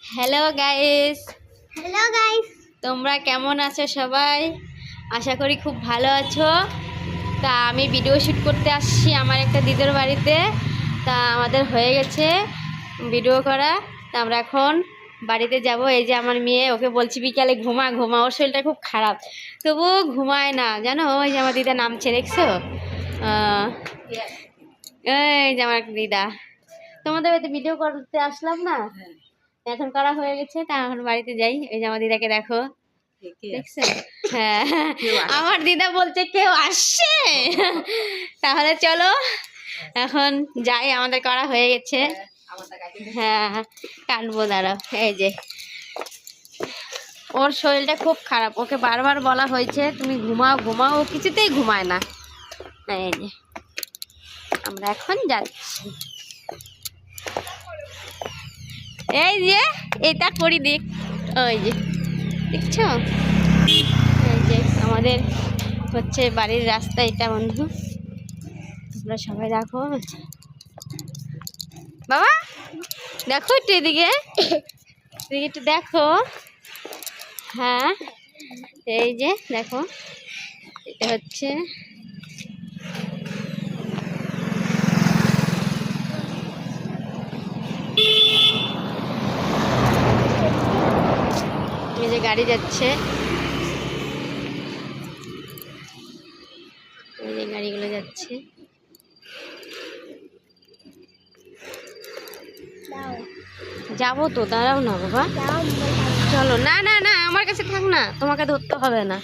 Hello guys, hello guys, তোমরা কেমন আছো সবাই? আশা করি খুব ভালো আছো। তা আমি ভিডিও শ্যুট করতে আসছি আমার একটা দিদির বাড়িতে। তা আমাদের হয়ে গেছে ভিডিও করা। তা আমরা এখন বাড়িতে যাব। এই যে আমার মেয়ে, ওকে বলছি বিকালে ঘুমা ঘুমা, ওর শরীরটা খুব খারাপ, তবুও ঘুমায় না জানো। ওই যে আমার দিদা নামছে, দেখছো? এই যে আমার একটা দিদা। তোমাদের বাড়িতে ভিডিও করতে আসলাম না, এখন করা হয়ে গেছে। তা এখন বাড়িতে যাই। এই যে আমার দিদাকে দেখো, দেখছো? হ্যাঁ, আমার দিদা বলছে কেউ আসছে। তাহলে চলো এখন যাই, আমাদের করা হয়ে গেছে। হ্যাঁ, কাটবো, দাঁড়াও। এই যে ওর শরীরটা খুব খারাপ, ওকে বারবার বলা হয়েছে তুমি ঘুমাও ঘুমাও, ও কিছুতেই ঘুমায় না। এই যে আমরা এখন যাচ্ছি। এই যে এটা করি দেখ, ওই যে দেখছো, এই যে আমাদের হচ্ছে বাড়ির রাস্তা এটা বন্ধু। তোমরা সবাই দেখো বাবা, দেখো একটু এদিকে, এদিকে একটু দেখো। হ্যাঁ, এই যে দেখো, এটা হচ্ছে এই যে গাড়ি যাচ্ছে, এই যে গাড়িগুলো যাচ্ছে। যাবো তো, দাঁড়াও না বাবা, চলো। না না না, আমার কাছে থাক না, তোমাকে ধরতে হবে না।